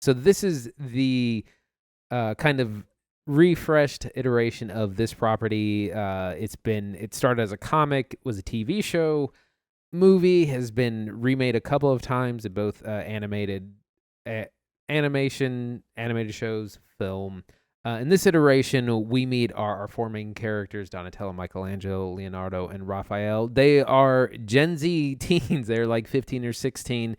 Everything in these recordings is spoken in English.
So this is the kind of refreshed iteration of this property. It started as a comic, was a TV show, movie, has been remade a couple of times in both animated shows, film. In this iteration, we meet our four main characters: Donatello, Michelangelo, Leonardo, and Raphael. They are Gen Z teens. They're like 15 or 16,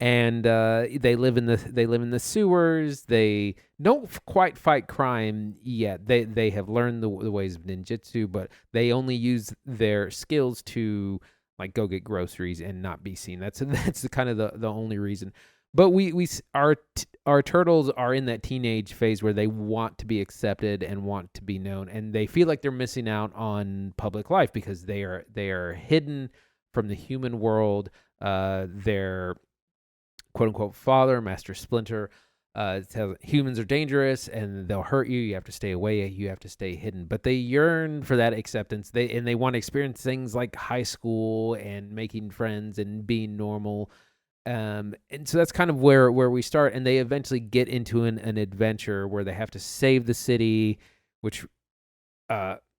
and they live in the sewers. They don't quite fight crime yet. They have learned the ways of ninjutsu, but they only use their skills to like go get groceries and not be seen. That's kind of the only reason. But our turtles are in that teenage phase where they want to be accepted and want to be known, and they feel like they're missing out on public life because they are hidden from the human world. Their quote unquote father, Master Splinter, tells humans are dangerous and they'll hurt you. You have to stay away. You have to stay hidden. But they yearn for that acceptance. They want to experience things like high school and making friends and being normal. And so that's kind of where we start, and they eventually get into an adventure where they have to save the city, which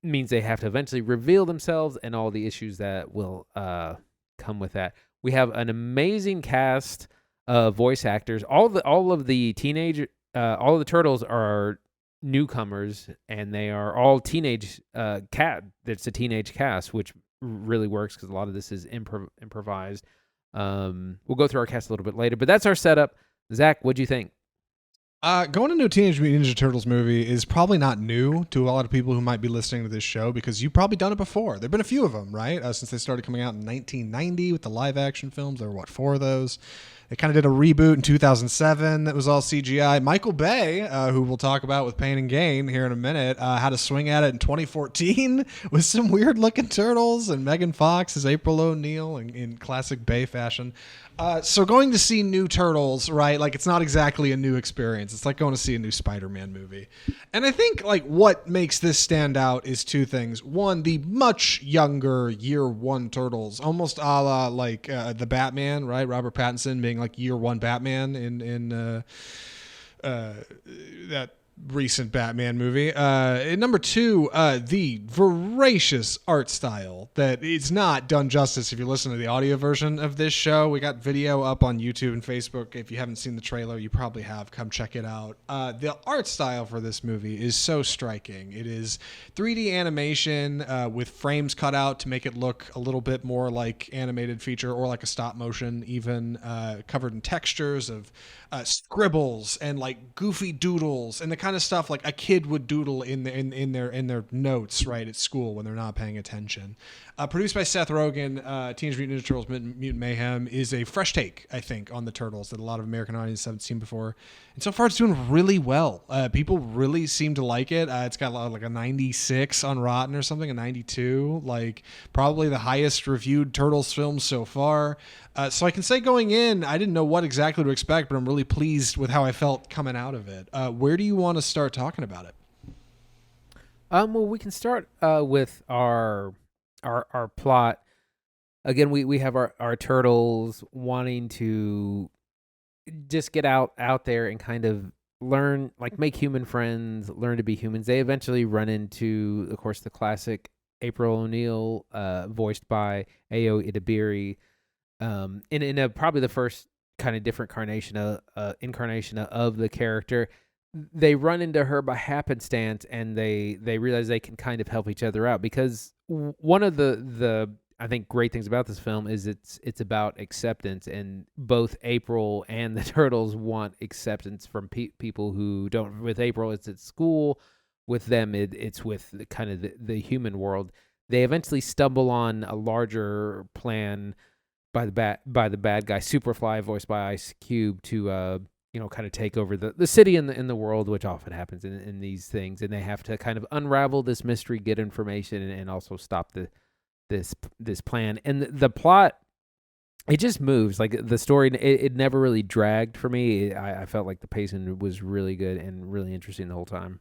means they have to eventually reveal themselves and all the issues that will come with that. We have an amazing cast of voice actors. All of the turtles are newcomers, and they are all teenage It's a teenage cast, which really works because a lot of this is improvised. We'll go through our cast a little bit later, but that's our setup. Zach, what'd you think? Going into a Teenage Mutant Ninja Turtles movie is probably not new to a lot of people who might be listening to this show because you've probably done it before. There have been a few of them, right? Since they started coming out in 1990 with the live action films. There were, 4 of those? They kind of did a reboot in 2007 that was all CGI. Michael Bay, who we'll talk about with Pain and Gain here in a minute, had a swing at it in 2014 with some weird-looking turtles, and Megan Fox as April O'Neil in classic Bay fashion. So going to see new Turtles, right, like it's not exactly a new experience. It's like going to see a new Spider-Man movie. And I think like what makes this stand out is 2 things. One, the much younger year 1 Turtles, almost a la like the Batman, right? Robert Pattinson being like year 1 Batman in that recent Batman movie. And number 2, the voracious art style that it's not done justice if you listen to the audio version of this show. We got video up on YouTube and Facebook. If you haven't seen the trailer, you probably have. Come check it out. The art style for this movie is so striking. It is 3D animation with frames cut out to make it look a little bit more like animated feature or like a stop motion, even covered in textures of scribbles and like goofy doodles and the kind of stuff like a kid would doodle in their notes right at school when they're not paying attention. Produced by Seth Rogen, Teenage Mutant Ninja Turtles Mutant Mayhem is a fresh take, I think, on the Turtles that a lot of American audiences haven't seen before. And so far it's doing really well. People really seem to like it. It's got like a 96 on Rotten or something, a 92, like probably the highest reviewed Turtles film so far. So I can say going in, I didn't know what exactly to expect, but I'm really pleased with how I felt coming out of it. Where do you want to start talking about it? Well, we can start with our plot. Again, we have our turtles wanting to just get out there and kind of learn, like make human friends, learn to be humans. They eventually run into, of course, the classic April O'Neil, voiced by Ayo Idabiri, in a probably the first kind of different incarnation of the character. They run into her by happenstance, and they realize they can kind of help each other out, because one of the I think great things about this film is it's about acceptance, and both April and the Turtles want acceptance from people who don't. With April, it's at school. With them, it's with kind of the human world. They eventually stumble on a larger plan by the bad guy Superfly, voiced by Ice Cube, to kind of take over the city and the world, which often happens in these things, and they have to kind of unravel this mystery, get information, and also stop this plan. And the plot, it just moves. Like the story, it never really dragged for me. I felt like the pacing was really good and really interesting the whole time.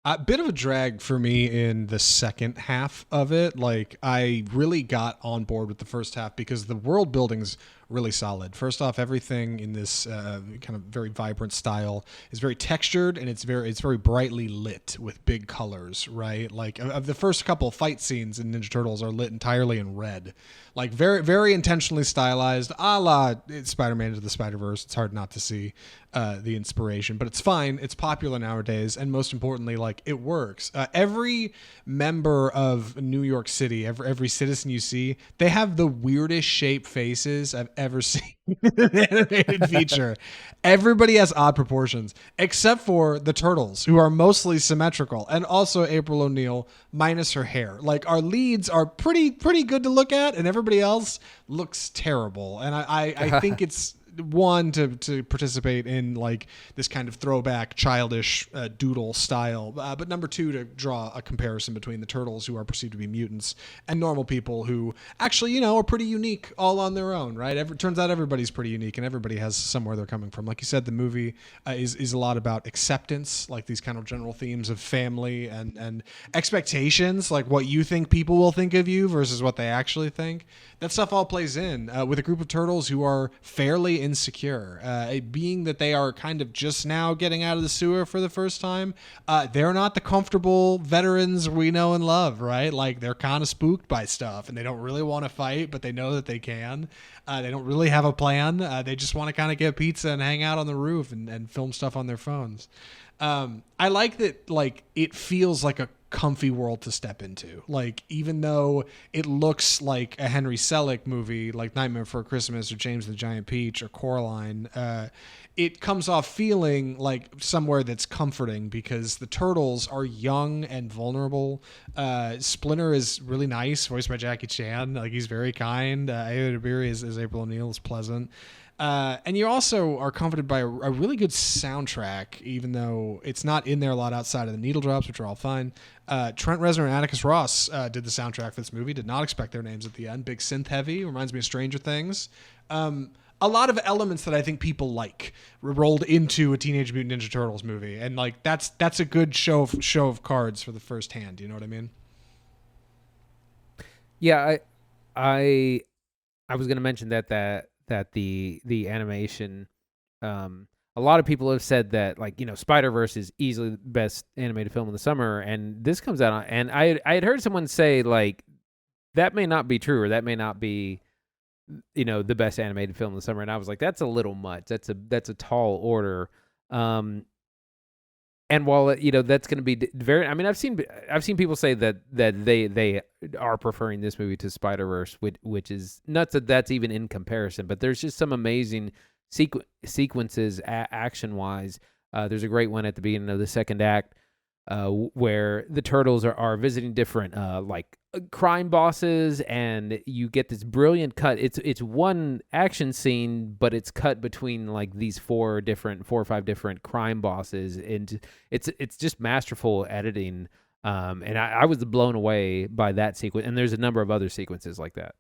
A bit of a drag for me in the second half of it. Like I really got on board with the first half because the world building's really solid. First off, everything in this kind of very vibrant style is very textured, and it's very brightly lit with big colors, right? Like of the first couple fight scenes in Ninja Turtles are lit entirely in red, like very intentionally stylized, a la Spider-Man Into the Spider-Verse. It's hard not to see the inspiration, but it's fine. It's popular nowadays, and most importantly, like it works. Every member of New York City, every citizen you see, they have the weirdest shaped faces I've ever seen in an animated feature. Everybody has odd proportions, except for the turtles, who are mostly symmetrical, and also April O'Neil minus her hair. Like our leads are pretty good to look at, and everybody else looks terrible. And I think it's one to participate in like this kind of throwback childish doodle style, but number two to draw a comparison between the turtles, who are perceived to be mutants, and normal people who actually are pretty unique all on their own, right? Turns out everybody's pretty unique, and everybody has somewhere they're coming from. Like you said, the movie is a lot about acceptance, like these kind of general themes of family and expectations, like what you think people will think of you versus what they actually think. That stuff all plays in with a group of turtles who are fairly insecure, being that they are kind of just now getting out of the sewer for the first time. They're not the comfortable veterans we know and love, right? Like they're kind of spooked by stuff, and they don't really want to fight, but they know that they can. They don't really have a plan. They just want to kind of get pizza and hang out on the roof and film stuff on their phones. I like that, like, it feels like a comfy world to step into. Like, even though it looks like a Henry Selick movie, like Nightmare Before Christmas or James the Giant Peach or Coraline, it comes off feeling like somewhere that's comforting because the turtles are young and vulnerable. Splinter is really nice, voiced by Jackie Chan. Like, he's very kind. Ava DeBerry as April O'Neil is pleasant. And you also are comforted by a really good soundtrack, even though it's not in there a lot outside of the needle drops, which are all fine. Trent Reznor and Atticus Ross did the soundtrack for this movie. Did not expect their names at the end. Big synth heavy. Reminds me of Stranger Things. A lot of elements that I think people like rolled into a Teenage Mutant Ninja Turtles movie, and like that's a good show of cards for the first hand. You know what I mean? Yeah, I was going to mention that the animation, a lot of people have said that, like, Spider-Verse is easily the best animated film in the summer, and this comes out and I had heard someone say, like, that may not be true, or that may not be the best animated film in the summer, and I was like, that's a little much. That's a tall order. And while that's going to be very, I mean, I've seen people say that they are preferring this movie to Spider-Verse, which is nuts that that's even in comparison. But there's just some amazing sequences action wise. There's a great one at the beginning of the second act where the turtles are visiting different crime bosses, and you get this brilliant cut. It's one action scene, but it's cut between like these four or five different crime bosses, and it's just masterful editing. And I was blown away by that sequence, and there's a number of other sequences like that.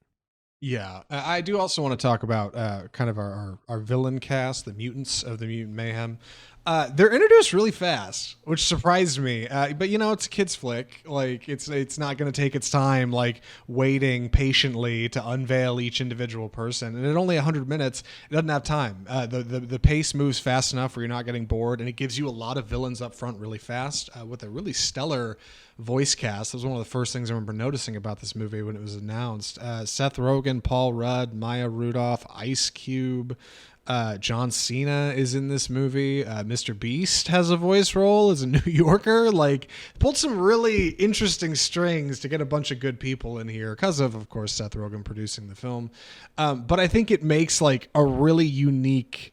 Yeah, I do also want to talk about kind of our villain cast, the mutants of the Mutant Mayhem. They're introduced really fast, which surprised me. But it's a kid's flick. Like it's not going to take its time, like waiting patiently to unveil each individual person. And at only 100 minutes, it doesn't have time. The pace moves fast enough where you're not getting bored, and it gives you a lot of villains up front really fast with a really stellar voice cast. That was one of the first things I remember noticing about this movie when it was announced. Seth Rogen, Paul Rudd, Maya Rudolph, Ice Cube. John Cena is in this movie. Mr. Beast has a voice role as a New Yorker. Like, pulled some really interesting strings to get a bunch of good people in here because of course, Seth Rogen producing the film. But I think it makes like a really unique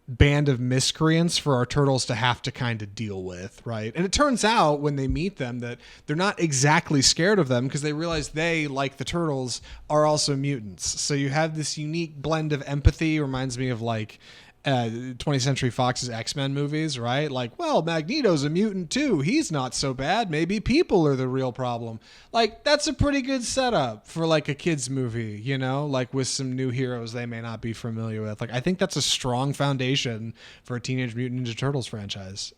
band of miscreants for our turtles to have to kind of deal with, right? And it turns out when they meet them that they're not exactly scared of them because they realize they, like the turtles, are also mutants. So you have this unique blend of empathy. Reminds me of like 20th Century Fox's X-Men movies, right? Like, well, Magneto's a mutant too. He's not so bad. Maybe people are the real problem. Like, that's a pretty good setup for like a kid's movie, like with some new heroes they may not be familiar with. Like, I think that's a strong foundation for a Teenage Mutant Ninja Turtles franchise.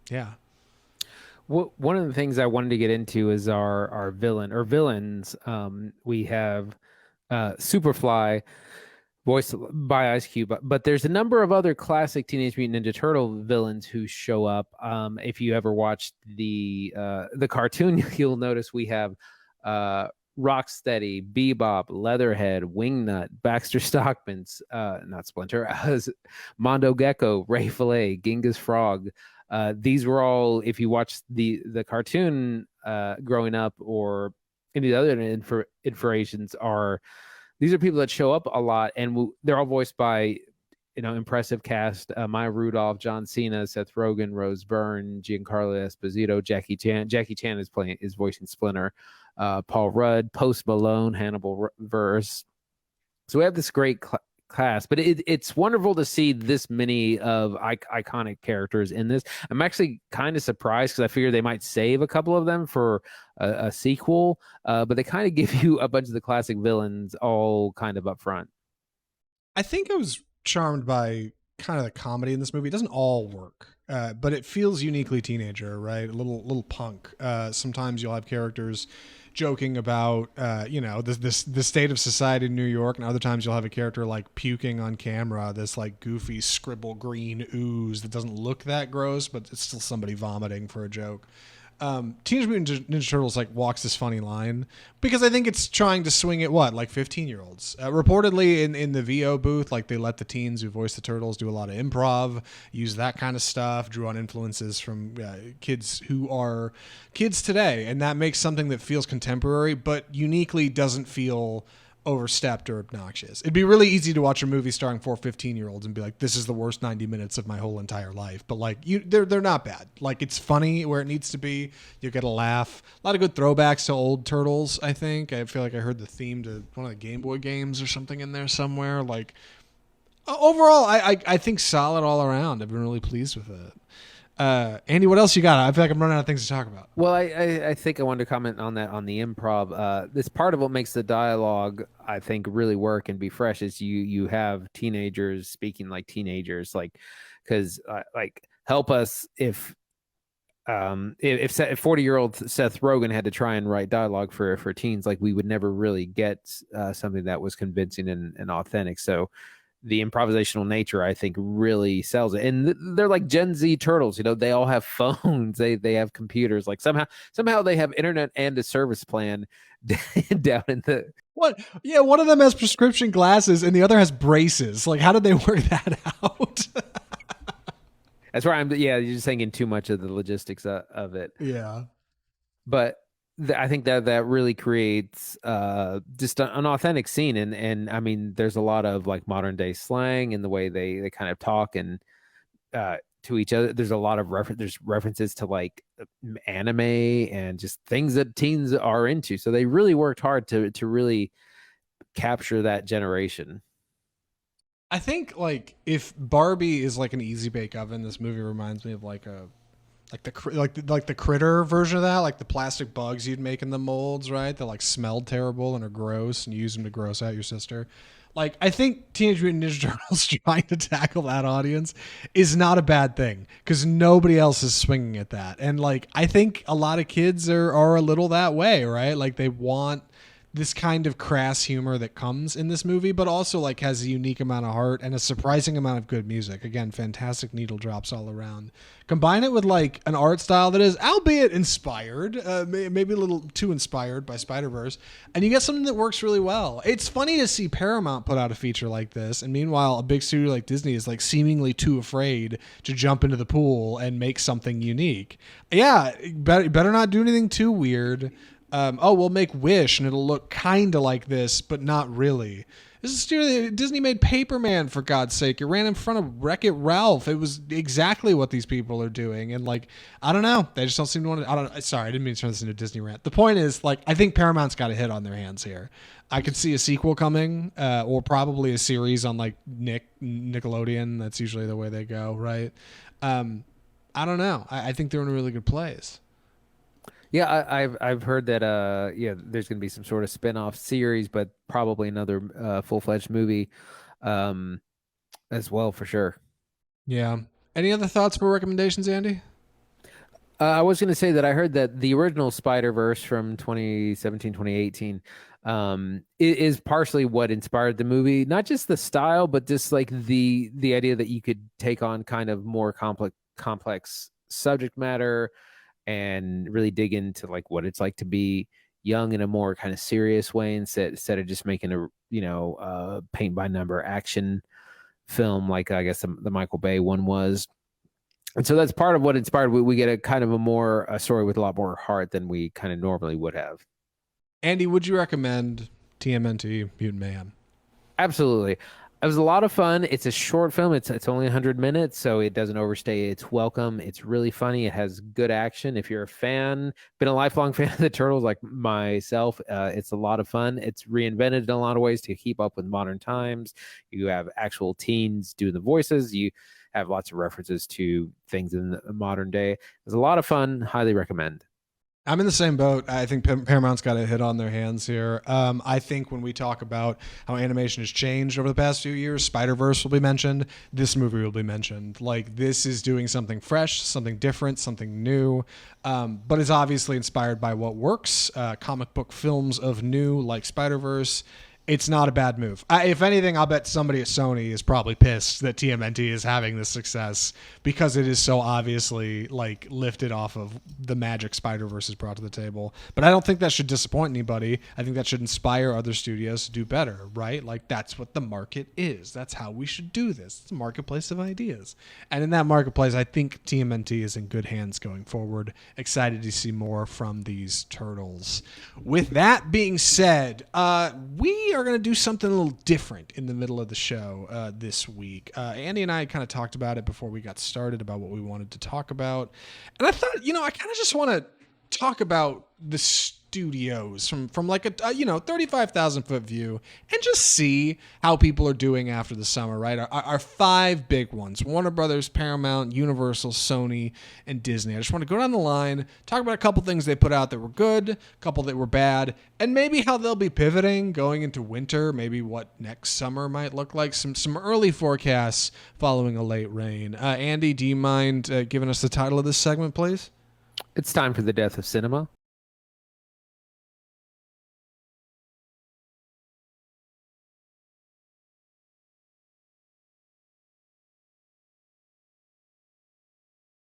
Yeah. Well, one of the things I wanted to get into is our villains. We have Superfly, voiced by Ice Cube. But there's a number of other classic Teenage Mutant Ninja Turtle villains who show up. If you ever watched the cartoon, you'll notice we have Rocksteady, Bebop, Leatherhead, Wingnut, Baxter Stockman's, not Splinter, Mondo Gecko, Ray Fillet, Genghis Frog. These were all, if you watched the cartoon growing up, or any of the other iterations, are these are people that show up a lot, and they're all voiced by impressive cast: Maya Rudolph, John Cena, Seth Rogen, Rose Byrne, Giancarlo Esposito, Jackie Chan. Jackie Chan is voicing Splinter. Paul Rudd, Post Malone, Hannibal Verse. So we have this great cast, but it's wonderful to see this many of iconic characters in this. I'm actually kind of surprised because I figured they might save a couple of them for a sequel, but they kind of give you a bunch of the classic villains all kind of up front. I think I was charmed by kind of the comedy in this movie. It doesn't all work, but it feels uniquely teenager, right? A little punk. Sometimes you'll have characters joking about the state of society in New York, and other times you'll have a character like puking on camera, this like goofy scribble green ooze that doesn't look that gross, but it's still somebody vomiting for a joke. Teenage Mutant Ninja Turtles like walks this funny line because I think it's trying to swing at what, like 15-year-olds. Reportedly in the VO booth, like they let the teens who voice the turtles do a lot of improv, use that kind of stuff, drew on influences from kids who are kids today, and that makes something that feels contemporary but uniquely doesn't feel overstepped or obnoxious. It'd be really easy to watch a movie starring 4 15-year-olds and be like, this is the worst 90 minutes of my whole entire life. But like they're not bad. Like it's funny where it needs to be. You get a laugh. A lot of good throwbacks to old Turtles, I think. I feel like I heard the theme to one of the Game Boy games or something in there somewhere. Like overall, I think solid all around. I've been really pleased with it. Andy, what else you got? I feel like I'm running out of things to talk about. Well, I think I wanted to comment on that, on the improv. This part of what makes the dialogue, I think, really work and be fresh is you have teenagers speaking like teenagers, like, because like, help us if 40-year-old Seth Rogen had to try and write dialogue for teens, like we would never really get something that was convincing and authentic. So the improvisational nature, I think, really sells it. And they're like Gen Z turtles, they all have phones, they have computers. Like somehow they have internet and a service plan down in the what? Yeah, one of them has prescription glasses and the other has braces. Like, how did they work that out? That's where you're just thinking too much of the logistics of it. Yeah. But I think that really creates just an authentic scene, and I mean, there's a lot of like modern day slang in the way they kind of talk and to each other. There's a lot of there's references to like anime and just things that teens are into. So they really worked hard to really capture that generation. I think like if Barbie is like an easy bake oven, this movie reminds me of like the critter version of that, like the plastic bugs you'd make in the molds, right? That like smelled terrible and are gross, and you use them to gross out your sister. Like, I think Teenage Mutant Ninja Turtles trying to tackle that audience is not a bad thing because nobody else is swinging at that. And like, I think a lot of kids are a little that way, right? Like they want this kind of crass humor that comes in this movie, but also like has a unique amount of heart and a surprising amount of good music. Again, fantastic needle drops all around. Combine it with like an art style that is, albeit inspired, maybe a little too inspired by Spider-Verse, and you get something that works really well. It's funny to see Paramount put out a feature like this, and meanwhile, a big studio like Disney is like seemingly too afraid to jump into the pool and make something unique. Yeah, better not do anything too weird. We'll make Wish and it'll look kind of like this, but not really. This is studio. Disney made Paperman, for God's sake. It ran in front of Wreck-It Ralph. It was exactly what these people are doing. And like, I don't know. They just don't seem to want to. Sorry, I didn't mean to turn this into a Disney rant. The point is, like, I think Paramount's got a hit on their hands here. I could see a sequel coming, or probably a series on like Nickelodeon. That's usually the way they go, right? I don't know. I think they're in a really good place. Yeah, I've heard that there's gonna be some sort of spin-off series, but probably another full-fledged movie as well, for sure. Yeah. Any other thoughts or recommendations, Andy? I was going to say that I heard that the original Spider-Verse from 2017, 2018 is partially what inspired the movie. Not just the style, but just like the idea that you could take on kind of more complex subject matter and really dig into like what it's like to be young in a more kind of serious way instead of just making a paint by number action film like I guess the Michael Bay one was. And so that's part of what inspired. We get a kind of a story with a lot more heart than we kind of normally would have. Andy, would you recommend TMNT Mutant Mayhem? Absolutely. It was a lot of fun. It's a short film. It's only 100 minutes, so it doesn't overstay its welcome. It's really funny. It has good action. If you're a fan, been a lifelong fan of the Turtles like myself, it's a lot of fun. It's reinvented in a lot of ways to keep up with modern times. You have actual teens doing the voices. You have lots of references to things in the modern day. It's a lot of fun. Highly recommend. I'm in the same boat. I think Paramount's got a hit on their hands here. I think when we talk about how animation has changed over the past few years, Spider-Verse will be mentioned. This movie will be mentioned. Like, this is doing something fresh, something different, something new, but is obviously inspired by what works. Comic book films of new, like Spider-Verse. It's not a bad move. If anything, I'll bet somebody at Sony is probably pissed that TMNT is having this success because it is so obviously like lifted off of the magic Spider-Verse has brought to the table. But I don't think that should disappoint anybody. I think that should inspire other studios to do better, right? Like that's what the market is. That's how we should do this. It's a marketplace of ideas. And in that marketplace, I think TMNT is in good hands going forward. Excited to see more from these turtles. With that being said, we are going to do something a little different in the middle of the show this week. Andy and I kind of talked about it before we got started about what we wanted to talk about. And I thought, I kind of just want to talk about the studios from like a 35,000 foot view and just see how people are doing after the summer, right? Our five big ones: Warner Brothers, Paramount, Universal, Sony, and Disney. I just want to go down the line, talk about a couple things they put out that were good, a couple that were bad, and maybe how they'll be pivoting going into winter, maybe what next summer might look like, some early forecasts following a late rain. Andy, do you mind giving us the title of this segment, please? It's time for the death of cinema.